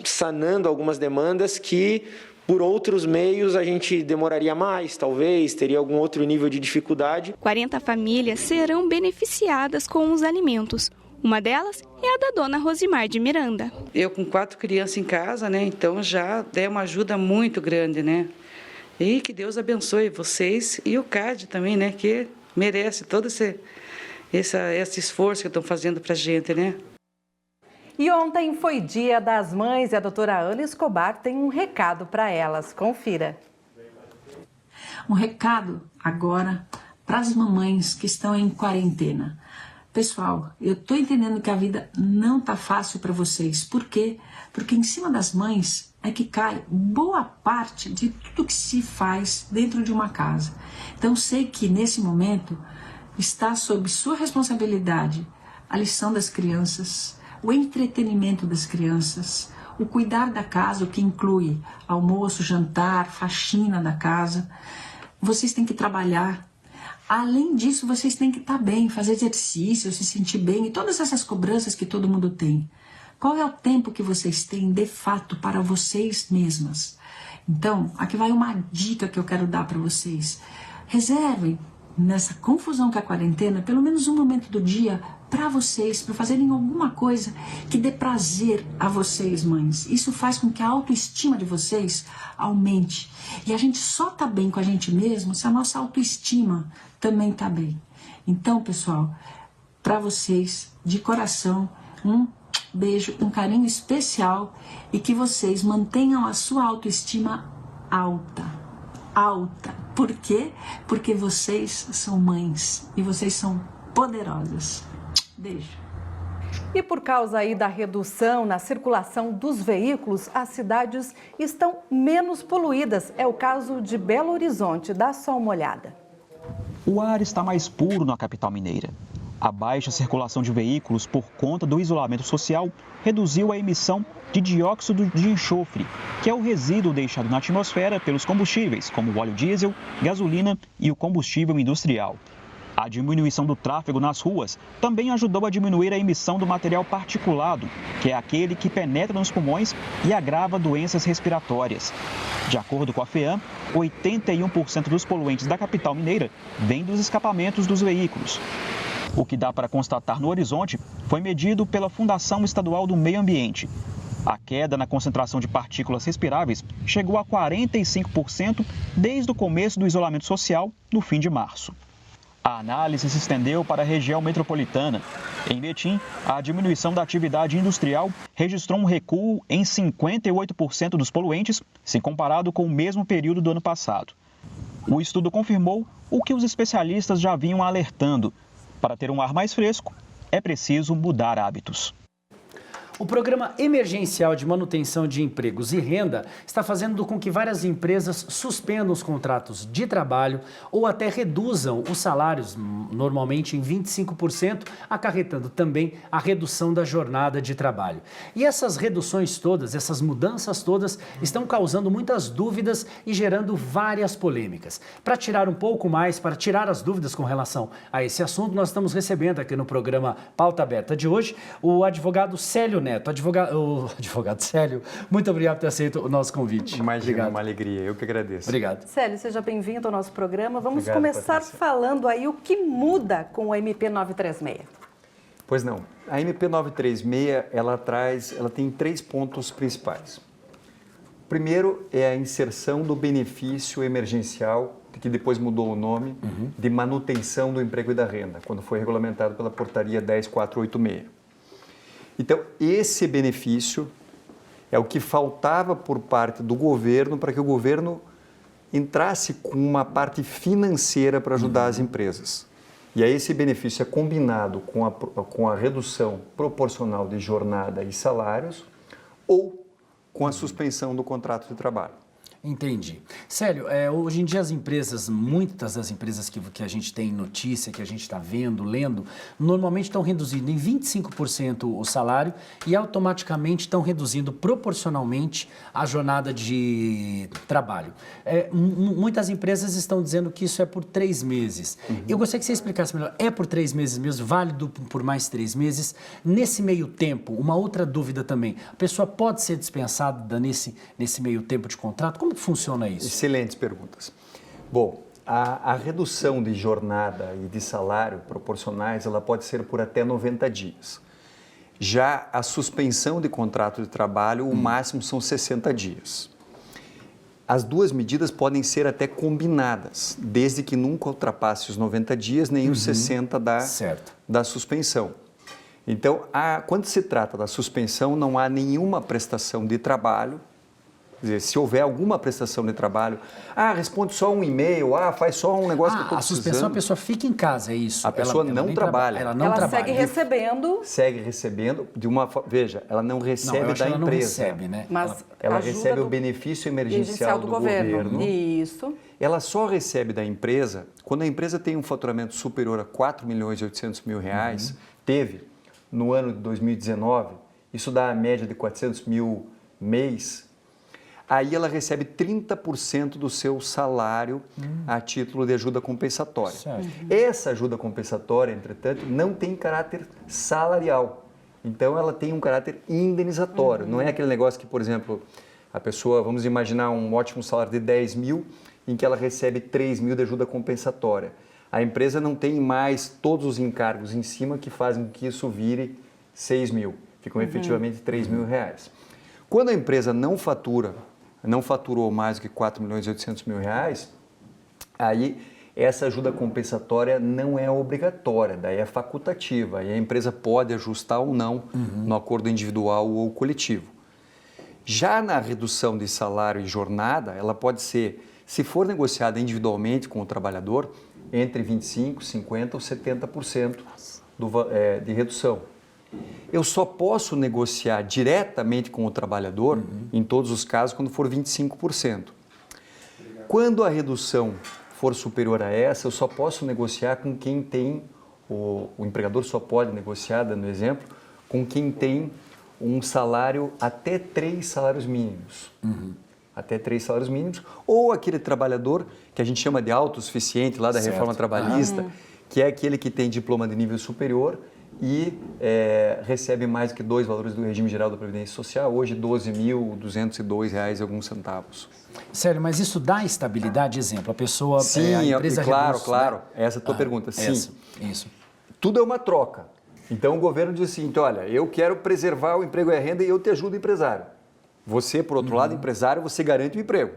Sanando algumas demandas que, por outros meios, a gente demoraria mais, talvez, teria algum outro nível de dificuldade. 40 famílias serão beneficiadas com os alimentos. Uma delas é a da dona Rosimar de Miranda. Eu com 4 crianças em casa, né? Então já é uma ajuda muito grande, né? E que Deus abençoe vocês e o CAD também, né? Que merece todo esse esforço que estão fazendo para a gente, né? E ontem foi Dia das Mães e a doutora Ana Escobar tem um recado para elas. Confira. Um recado agora para as mamães que estão em quarentena. Pessoal, eu estou entendendo que a vida não está fácil para vocês. Por quê? Porque em cima das mães é que cai boa parte de tudo que se faz dentro de uma casa. Então, sei que nesse momento está sob sua responsabilidade a lição das crianças, o entretenimento das crianças, o cuidar da casa, o que inclui almoço, jantar, faxina da casa. Vocês têm que trabalhar. Além disso, vocês têm que estar bem, fazer exercício, se sentir bem e todas essas cobranças que todo mundo tem. Qual é o tempo que vocês têm, de fato, para vocês mesmas? Então, aqui vai uma dica que eu quero dar para vocês. reservem nessa confusão que é a quarentena, pelo menos um momento do dia para vocês, para fazerem alguma coisa que dê prazer a vocês, mães. Isso faz com que a autoestima de vocês aumente. E a gente só tá bem com a gente mesmo se a nossa autoestima também tá bem. Então, pessoal, para vocês, de coração, um beijo, um carinho especial e que vocês mantenham a sua autoestima alta. Alta. Por quê? Porque vocês são mães e vocês são poderosas. Beijo. E por causa aí da redução na circulação dos veículos, as cidades estão menos poluídas. É o caso de Belo Horizonte. Dá só uma olhada. O ar está mais puro na capital mineira. A baixa circulação de veículos por conta do isolamento social reduziu a emissão de dióxido de enxofre, que é o resíduo deixado na atmosfera pelos combustíveis, como o óleo diesel, gasolina e o combustível industrial. A diminuição do tráfego nas ruas também ajudou a diminuir a emissão do material particulado, que é aquele que penetra nos pulmões e agrava doenças respiratórias. De acordo com a FEAM, 81% dos poluentes da capital mineira vêm dos escapamentos dos veículos. O que dá para constatar no Horizonte foi medido pela Fundação Estadual do Meio Ambiente. A queda na concentração de partículas respiráveis chegou a 45% desde o começo do isolamento social, no fim de março. A análise se estendeu para a região metropolitana. Em Betim, a diminuição da atividade industrial registrou um recuo em 58% dos poluentes, se comparado com o mesmo período do ano passado. O estudo confirmou o que os especialistas já vinham alertando. Para ter um ar mais fresco, é preciso mudar hábitos. O Programa Emergencial de Manutenção de Empregos e Renda está fazendo com que várias empresas suspendam os contratos de trabalho ou até reduzam os salários, normalmente em 25%, acarretando também a redução da jornada de trabalho. E essas reduções todas, essas mudanças todas, estão causando muitas dúvidas e gerando várias polêmicas. Para tirar um pouco mais, para tirar as dúvidas com relação a esse assunto, nós estamos recebendo aqui no programa Pauta Aberta de hoje o advogado Célio Neto. Advogado Célio, muito obrigado por ter aceito o nosso convite. Imagina, uma alegria, eu que agradeço. Obrigado. Célio, seja bem-vindo ao nosso programa. Vamos Obrigado, começar Patrícia. falando aí o que muda com o MP 936. Pois não, a MP 936, ela tem 3 pontos principais. O primeiro é a inserção do benefício emergencial, que depois mudou o nome, de manutenção do emprego e da renda, quando foi regulamentado pela portaria 10486. Então, esse benefício é o que faltava por parte do governo para que o governo entrasse com uma parte financeira para ajudar as empresas. E aí esse benefício é combinado com a redução proporcional de jornada e salários ou com a suspensão do contrato de trabalho. Entendi. Célio, hoje em dia as empresas, muitas das empresas que a gente tem notícia, que a gente está vendo, lendo, normalmente estão reduzindo em 25% o salário e automaticamente estão reduzindo proporcionalmente a jornada de trabalho. Muitas empresas estão dizendo que isso é por 3 meses. Eu gostaria que você explicasse melhor. É por 3 meses mesmo? Válido por mais 3 meses? Nesse meio tempo, uma outra dúvida também. A pessoa pode ser dispensada nesse meio tempo de contrato? Como que funciona isso? Excelentes perguntas. Bom, a redução de jornada e de salário proporcionais, ela pode ser por até 90 dias. Já a suspensão de contrato de trabalho, o máximo são 60 dias. As duas medidas podem ser até combinadas, desde que nunca ultrapasse os 90 dias, nem os 60 da suspensão. Então, quando se trata da suspensão, não há nenhuma prestação de trabalho. Quer dizer, se houver alguma prestação de trabalho, responde só um e-mail, faz só um negócio que eu estou precisando. A suspensão, a pessoa fica em casa, é isso? A pessoa não trabalha. Ela segue recebendo. Segue recebendo de uma forma. Veja, ela não recebe da empresa. Não recebe, né? Mas ela recebe o benefício emergencial do governo. Isso. Ela só recebe da empresa quando a empresa tem um faturamento superior a R$4.800.000, teve no ano de 2019, isso dá a média de 400 mil mês. Aí ela recebe 30% do seu salário a título de ajuda compensatória. Essa ajuda compensatória, entretanto, não tem caráter salarial. Então, ela tem um caráter indenizatório. Não é aquele negócio que, por exemplo, a pessoa, vamos imaginar um ótimo salário de 10 mil em que ela recebe 3 mil de ajuda compensatória. A empresa não tem mais todos os encargos em cima que fazem com que isso vire 6 mil. Ficam efetivamente 3 mil reais. Quando a empresa não faturou mais do que 4 milhões e 800 mil reais, aí essa ajuda compensatória não é obrigatória, daí é facultativa. E a empresa pode ajustar ou não no acordo individual ou coletivo. Já na redução de salário e jornada, ela pode ser, se for negociada individualmente com o trabalhador, entre 25%, 50% ou 70% de redução. Eu só posso negociar diretamente com o trabalhador, em todos os casos, quando for 25%. Quando a redução for superior a essa, eu só posso negociar com quem tem, o empregador só pode negociar, dando exemplo, com quem tem um salário até 3 salários mínimos. Até 3 salários mínimos, ou aquele trabalhador que a gente chama de autossuficiente, lá da reforma trabalhista, que é aquele que tem diploma de nível superior e recebe mais do que 2 valores do regime geral da Previdência Social, hoje R$ 12.202 e alguns centavos. Sério, mas isso dá estabilidade? Exemplo, a pessoa... Sim, a empresa claro, reduz, claro. Né? Essa é a tua pergunta. Sim. Isso. Tudo é uma troca. Então o governo diz o seguinte, olha, eu quero preservar o emprego e a renda e eu te ajudo, empresário. Você, por outro lado, empresário, você garante o emprego.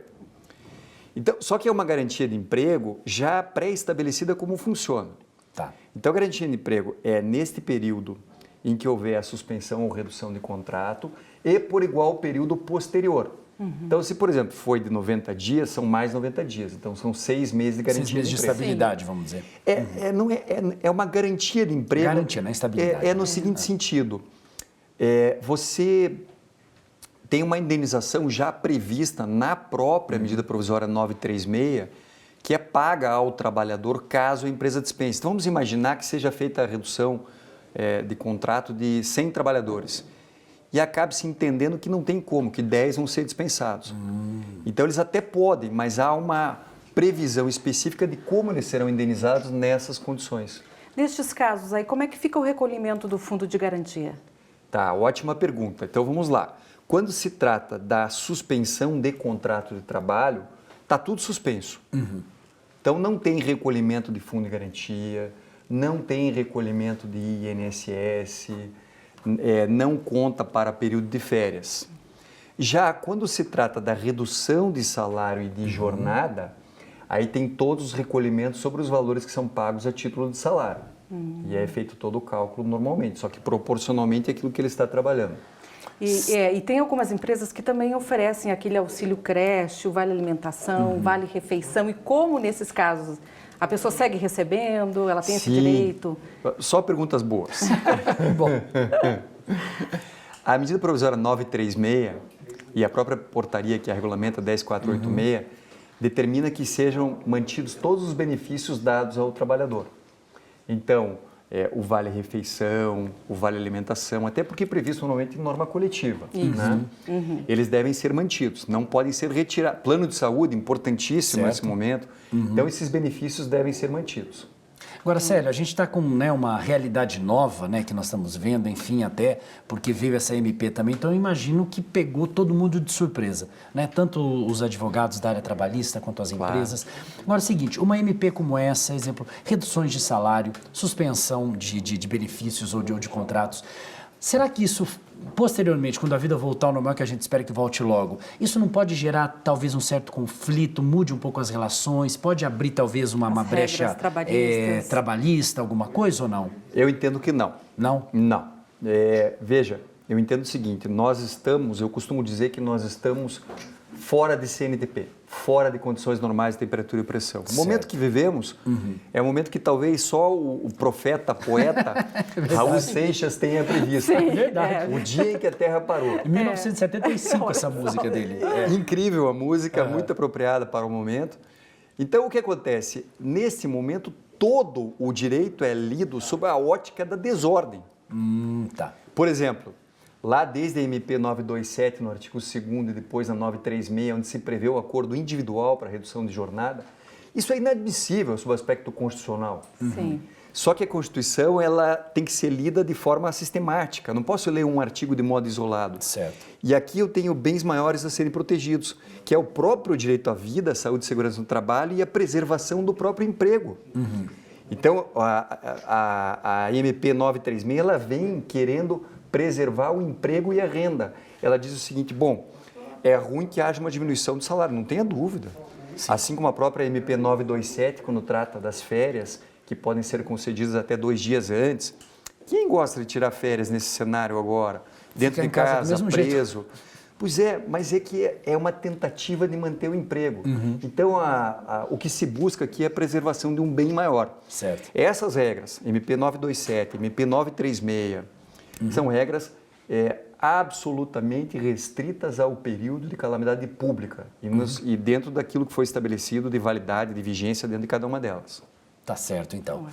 Então, só que é uma garantia de emprego já pré-estabelecida como funciona. Tá. Então, a garantia de emprego é neste período em que houver a suspensão ou redução de contrato e por igual período posterior. Então, se, por exemplo, foi de 90 dias, são mais 90 dias. Então, são 6 meses de garantia 6 meses de emprego. estabilidade, vamos dizer. É uma garantia de emprego. Garantia, né? Estabilidade. É no seguinte sentido. Você tem uma indenização já prevista na própria medida provisória 936, que é paga ao trabalhador caso a empresa dispense. Então, vamos imaginar que seja feita a redução de contrato de 100 trabalhadores e acabe se entendendo que não tem como, que 10 vão ser dispensados. Então, eles até podem, mas há uma previsão específica de como eles serão indenizados nessas condições. Nestes casos aí, como é que fica o recolhimento do fundo de garantia? Tá, ótima pergunta. Então, vamos lá. Quando se trata da suspensão de contrato de trabalho, está tudo suspenso. Então, não tem recolhimento de fundo de garantia, não tem recolhimento de INSS, não conta para período de férias. Já quando se trata da redução de salário e de jornada, aí tem todos os recolhimentos sobre os valores que são pagos a título de salário. E é feito todo o cálculo normalmente, só que proporcionalmente àquilo que ele está trabalhando. E tem algumas empresas que também oferecem aquele auxílio creche, o vale alimentação, vale refeição. E como nesses casos a pessoa segue recebendo, ela tem esse direito? Só perguntas boas. Bom, a medida provisória 936 e a própria portaria que a regulamenta 10486 determina que sejam mantidos todos os benefícios dados ao trabalhador. Então, o vale-refeição, o vale-alimentação, até porque é previsto normalmente em norma coletiva. Né? Eles devem ser mantidos, não podem ser retirados. Plano de saúde, importantíssimo nesse momento. Então, esses benefícios devem ser mantidos. Agora, Célio, a gente está com uma realidade nova, né, que nós estamos vendo, enfim, até porque veio essa MP também, então eu imagino que pegou todo mundo de surpresa, né? Tanto os advogados da área trabalhista quanto as empresas. Agora, é o seguinte, uma MP como essa, exemplo, reduções de salário, suspensão de benefícios ou de contratos, será que isso, posteriormente, quando a vida voltar ao normal, que a gente espera que volte logo, isso não pode gerar talvez um certo conflito, mude um pouco as relações, pode abrir talvez uma brecha trabalhista, alguma coisa ou não? Eu entendo que não. Não? Não. Veja, eu entendo o seguinte, eu costumo dizer que nós estamos fora de CNTP, fora de condições normais de temperatura e pressão. O momento que vivemos é um momento que talvez só o profeta, poeta Raul Seixas tenha previsto. Sim, verdade. O dia em que a Terra parou. Em 1975 essa música dele. Incrível a música, muito apropriada para o momento. Então o que acontece? Nesse momento todo o direito é lido sob a ótica da desordem. Tá. Por exemplo, lá desde a MP 927, no artigo 2º, e depois na 936, onde se prevê o acordo individual para redução de jornada, isso é inadmissível sob o aspecto constitucional. Só que a Constituição ela tem que ser lida de forma sistemática. Não posso ler um artigo de modo isolado. Certo. E aqui eu tenho bens maiores a serem protegidos, que é o próprio direito à vida, à saúde e segurança no trabalho e a preservação do próprio emprego. Uhum. Então, a MP 936 ela vem querendo preservar o emprego e a renda. Ela diz o seguinte, bom, é ruim que haja uma diminuição do salário, não tenha dúvida. Sim. Assim como a própria MP 927, quando trata das férias, que podem ser concedidas até 2 dias antes. Quem gosta de tirar férias nesse cenário agora? Dentro de casa, preso? Pois é, mas é que é uma tentativa de manter o emprego. Uhum. Então, o que se busca aqui é a preservação de um bem maior. Certo. Essas regras, MP 927, MP 936, são regras absolutamente restritas ao período de calamidade pública e dentro daquilo que foi estabelecido de validade, de vigência dentro de cada uma delas. Tá certo, então.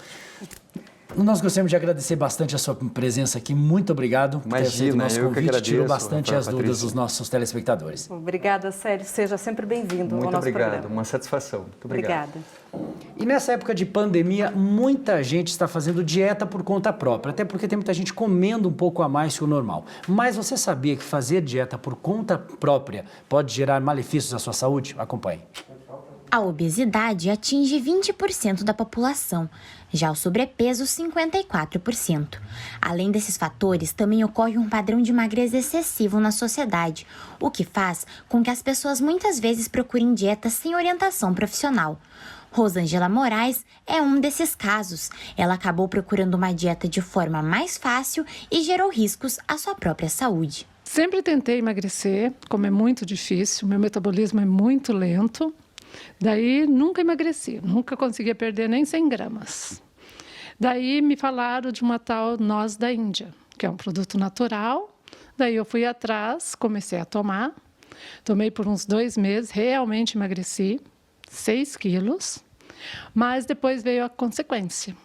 Nós gostaríamos de agradecer bastante a sua presença aqui. Muito obrigado por ter aceito o nosso convite. Tirou bastante as dúvidas dos nossos telespectadores. Obrigada, Célio. Seja sempre bem-vindo ao nosso programa. Muito obrigado. Uma satisfação. Muito obrigado. Obrigada. E nessa época de pandemia, muita gente está fazendo dieta por conta própria, até porque tem muita gente comendo um pouco a mais que o normal. Mas você sabia que fazer dieta por conta própria pode gerar malefícios à sua saúde? Acompanhe. A obesidade atinge 20% da população, já o sobrepeso 54%. Além desses fatores, também ocorre um padrão de magreza excessivo na sociedade, o que faz com que as pessoas muitas vezes procurem dietas sem orientação profissional. Rosângela Moraes é um desses casos. Ela acabou procurando uma dieta de forma mais fácil e gerou riscos à sua própria saúde. Sempre tentei emagrecer, como é muito difícil, meu metabolismo é muito lento. Daí nunca emagreci, nunca conseguia perder nem 100 gramas. Daí me falaram de uma tal noz da Índia, que é um produto natural. Daí eu fui atrás, comecei a tomar. Tomei por uns 2 meses, realmente emagreci 6 quilos. Mas depois veio a consequência.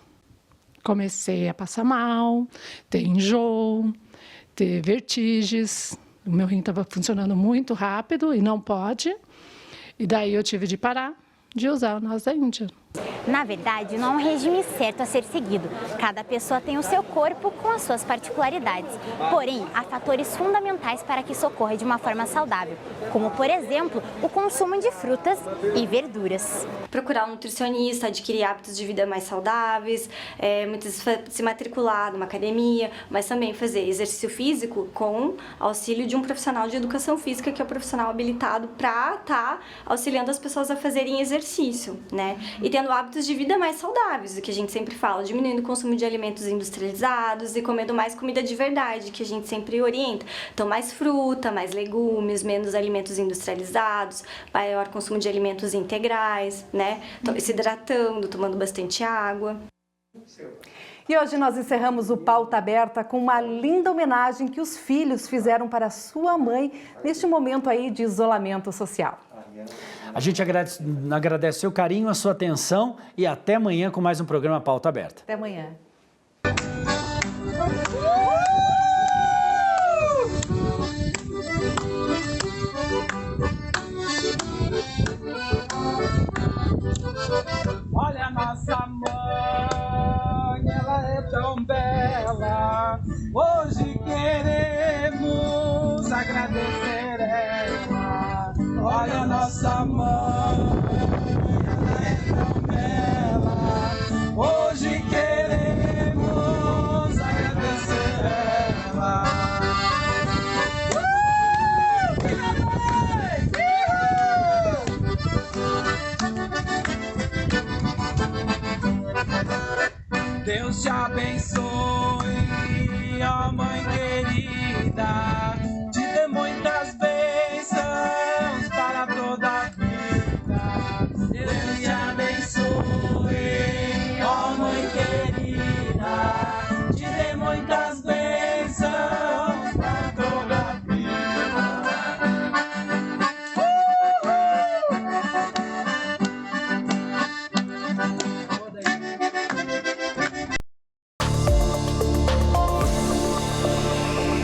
Comecei a passar mal, ter enjoo, ter vertigens. O meu rim estava funcionando muito rápido e não pode. E daí eu tive de parar de usar a noz da Índia. Na verdade, não há um regime certo a ser seguido. Cada pessoa tem o seu corpo com as suas particularidades. Porém, há fatores fundamentais para que isso ocorra de uma forma saudável, como, por exemplo, o consumo de frutas e verduras. Procurar um nutricionista, adquirir hábitos de vida mais saudáveis, muitas vezes se matricular numa academia, mas também fazer exercício físico com auxílio de um profissional de educação física, que é o profissional habilitado para estar auxiliando as pessoas a fazerem exercício, né? E tendo hábitos de vida mais saudáveis, o que a gente sempre fala, diminuindo o consumo de alimentos industrializados e comendo mais comida de verdade, que a gente sempre orienta. Então, mais fruta, mais legumes, menos alimentos industrializados, maior consumo de alimentos integrais, né? Então, se hidratando, tomando bastante água. E hoje nós encerramos o Pauta Aberta com uma linda homenagem que os filhos fizeram para sua mãe neste momento aí de isolamento social. A gente agradece o seu carinho, a sua atenção e até amanhã com mais um programa Pauta Aberta. Até amanhã. Olha a nossa mãe, ela é tão bela. Hoje queremos agradecer ela. Olha a nossa mãe, ela é tão bela. Hoje queremos agradecer ela. Deus te abençoe, ó mãe querida.